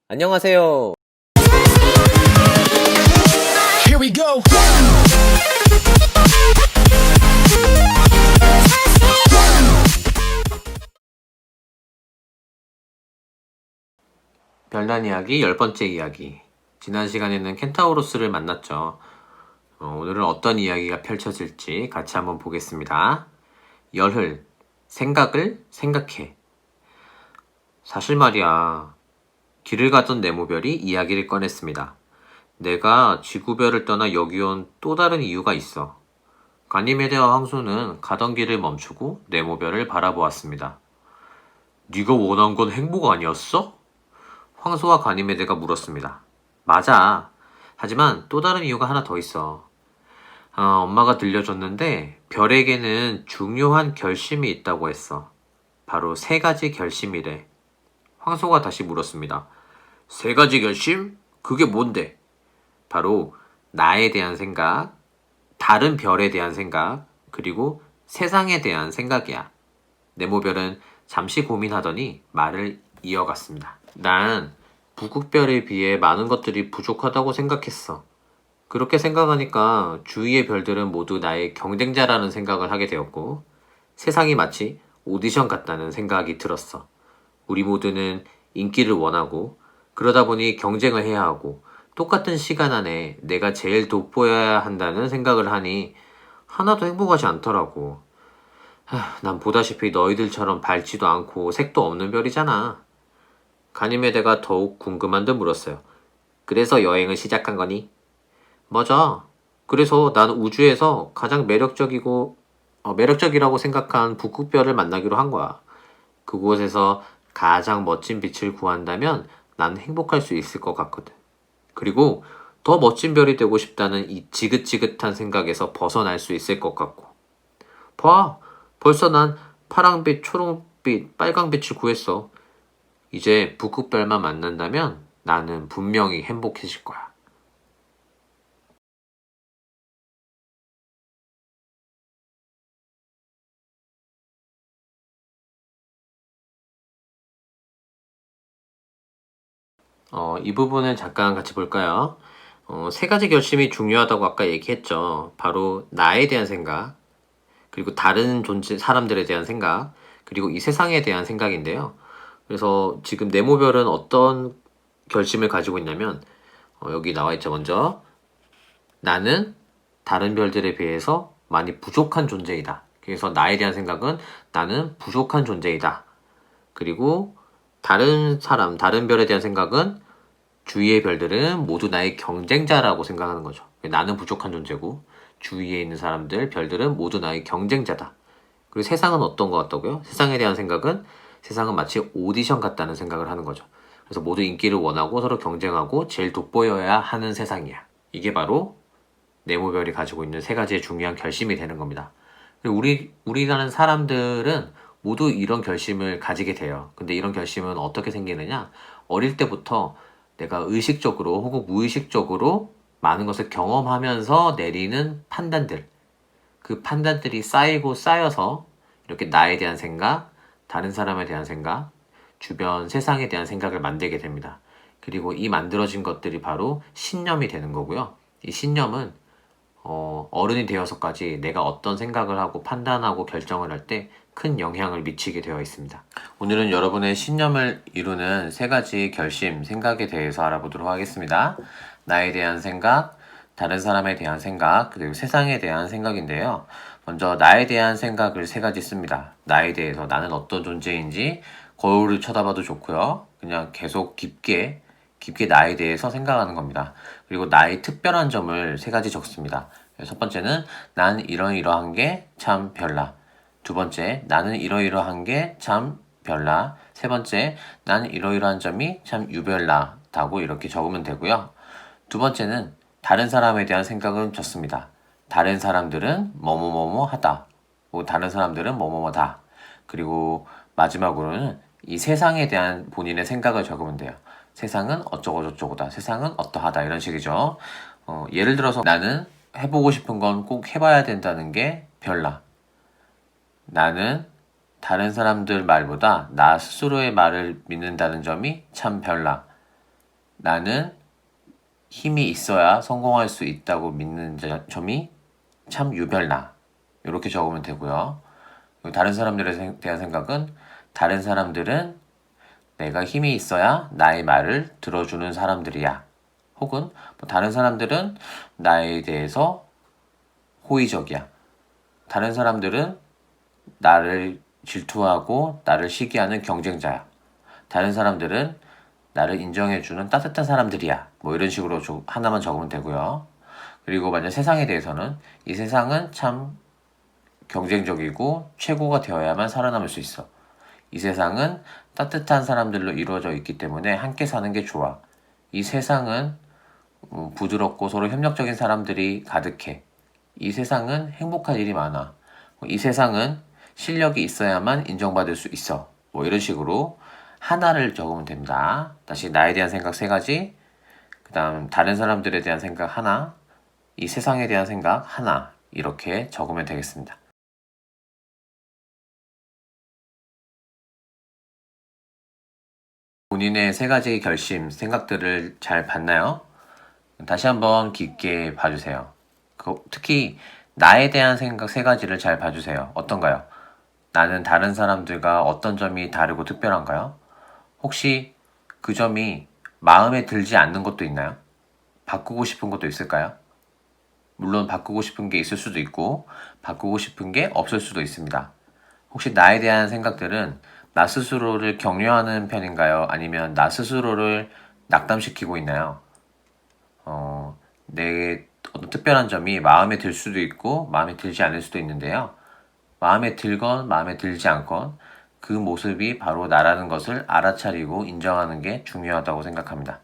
안녕하세요. Here we go. 별난 이야기 10번째 이야기. 지난 시간에는 켄타우로스를 만났죠. 오늘은 어떤 이야기가 펼쳐질지 같이 한번 보겠습니다. 열흘, 생각을 생각해. 사실 말이야, 길을 가던 네모별이 이야기를 꺼냈습니다. 내가 지구별을 떠나 여기 온 또 다른 이유가 있어. 가니메데와 황소는 가던 길을 멈추고 네모별을 바라보았습니다. 네가 원한 건 행복 아니었어? 황소와 가니메데가 물었습니다. 맞아. 하지만 또 다른 이유가 하나 더 있어. 엄마가 들려줬는데 별에게는 중요한 결심이 있다고 했어. 바로 3가지 결심이래. 황소가 다시 물었습니다. 3가지 결심? 그게 뭔데? 바로 나에 대한 생각, 다른 별에 대한 생각, 그리고 세상에 대한 생각이야. 네모별은 잠시 고민하더니 말을 이어갔습니다. 난 북극별에 비해 많은 것들이 부족하다고 생각했어. 그렇게 생각하니까 주위의 별들은 모두 나의 경쟁자라는 생각을 하게 되었고, 세상이 마치 오디션 같다는 생각이 들었어. 우리 모두는 인기를 원하고, 그러다 보니 경쟁을 해야 하고, 똑같은 시간 안에 내가 제일 돋보여야 한다는 생각을 하니 하나도 행복하지 않더라고. 난 보다시피 너희들처럼 밝지도 않고 색도 없는 별이잖아. 가니메데가 더욱 궁금한 듯 물었어요. 그래서 여행을 시작한 거니? 맞아. 그래서 난 우주에서 가장 매력적이라고 생각한 북극별을 만나기로 한 거야. 그곳에서 가장 멋진 빛을 구한다면 난 행복할 수 있을 것 같거든. 그리고 더 멋진 별이 되고 싶다는 이 지긋지긋한 생각에서 벗어날 수 있을 것 같고. 봐, 벌써 난 파랑빛, 초록빛, 빨강빛을 구했어. 이제 북극별만 만난다면 나는 분명히 행복해질 거야. 이 부분을 잠깐 같이 볼까요? 3가지 결심이 중요하다고 아까 얘기했죠. 바로 나에 대한 생각, 그리고 다른 사람들에 대한 생각, 그리고 이 세상에 대한 생각인데요. 그래서 지금 네모별은 어떤 결심을 가지고 있냐면, 여기 나와 있죠. 먼저, 나는 다른 별들에 비해서 많이 부족한 존재이다. 그래서 나에 대한 생각은 나는 부족한 존재이다. 그리고 다른 별에 대한 생각은 주위의 별들은 모두 나의 경쟁자라고 생각하는 거죠. 나는 부족한 존재고 주위에 있는 별들은 모두 나의 경쟁자다. 그리고 세상은 어떤 것 같다고요? 세상에 대한 생각은 세상은 마치 오디션 같다는 생각을 하는 거죠. 그래서 모두 인기를 원하고 서로 경쟁하고 제일 돋보여야 하는 세상이야. 이게 바로 네모별이 가지고 있는 3가지의 중요한 결심이 되는 겁니다. 그리고 우리라는 사람들은 모두 이런 결심을 가지게 돼요. 근데 이런 결심은 어떻게 생기느냐? 어릴 때부터 내가 의식적으로 혹은 무의식적으로 많은 것을 경험하면서 내리는 판단들. 그 판단들이 쌓이고 쌓여서 이렇게 나에 대한 생각, 다른 사람에 대한 생각, 주변 세상에 대한 생각을 만들게 됩니다. 그리고 이 만들어진 것들이 바로 신념이 되는 거고요. 이 신념은 어른이 되어서까지 내가 어떤 생각을 하고 판단하고 결정을 할 때 큰 영향을 미치게 되어 있습니다. 오늘은 여러분의 신념을 이루는 3가지 결심, 생각에 대해서 알아보도록 하겠습니다. 나에 대한 생각, 다른 사람에 대한 생각, 그리고 세상에 대한 생각인데요. 먼저 나에 대한 생각을 3가지 씁니다. 나에 대해서 나는 어떤 존재인지 거울을 쳐다봐도 좋고요. 그냥 계속 깊게 나에 대해서 생각하는 겁니다. 그리고 나의 특별한 점을 3가지 적습니다. 첫 번째는 난 이러이러한 게 참 별나. 2번째, 나는 이러이러한 게 참 별나. 3번째, 난 이러이러한 점이 참 유별나다고 이렇게 적으면 되고요. 2번째는 다른 사람에 대한 생각은 적습니다. 다른 사람들은 뭐뭐뭐뭐 하다. 다른 사람들은 뭐뭐뭐다. 그리고 마지막으로는 이 세상에 대한 본인의 생각을 적으면 돼요. 세상은 어쩌고저쩌고다. 세상은 어떠하다. 이런 식이죠. 예를 들어서 나는 해보고 싶은 건 꼭 해봐야 된다는 게 별나. 나는 다른 사람들 말보다 나 스스로의 말을 믿는다는 점이 참 별나. 나는 힘이 있어야 성공할 수 있다고 믿는 점이 참 유별나. 이렇게 적으면 되고요. 그리고 다른 사람들에 대한 생각은 다른 사람들은 내가 힘이 있어야 나의 말을 들어주는 사람들이야. 혹은 뭐 다른 사람들은 나에 대해서 호의적이야. 다른 사람들은 나를 질투하고 나를 시기하는 경쟁자야. 다른 사람들은 나를 인정해주는 따뜻한 사람들이야. 뭐 이런 식으로 하나만 적으면 되고요. 그리고 만약 세상에 대해서는 이 세상은 참 경쟁적이고 최고가 되어야만 살아남을 수 있어. 이 세상은 따뜻한 사람들로 이루어져 있기 때문에 함께 사는 게 좋아. 이 세상은 부드럽고 서로 협력적인 사람들이 가득해. 이 세상은 행복한 일이 많아. 이 세상은 실력이 있어야만 인정받을 수 있어. 뭐 이런 식으로 하나를 적으면 됩니다. 다시 나에 대한 생각 3가지, 그 다음 다른 사람들에 대한 생각 하나, 이 세상에 대한 생각 하나, 이렇게 적으면 되겠습니다. 본인의 3가지 결심, 생각들을 잘 봤나요? 다시 한번 깊게 봐주세요. 특히 나에 대한 생각 3가지를 잘 봐주세요. 어떤가요? 나는 다른 사람들과 어떤 점이 다르고 특별한가요? 혹시 그 점이 마음에 들지 않는 것도 있나요? 바꾸고 싶은 것도 있을까요? 물론 바꾸고 싶은 게 있을 수도 있고 바꾸고 싶은 게 없을 수도 있습니다. 혹시 나에 대한 생각들은 나 스스로를 격려하는 편인가요? 아니면 나 스스로를 낙담시키고 있나요? 내 어떤 특별한 점이 마음에 들 수도 있고 마음에 들지 않을 수도 있는데요. 마음에 들건 마음에 들지 않건 그 모습이 바로 나라는 것을 알아차리고 인정하는 게 중요하다고 생각합니다.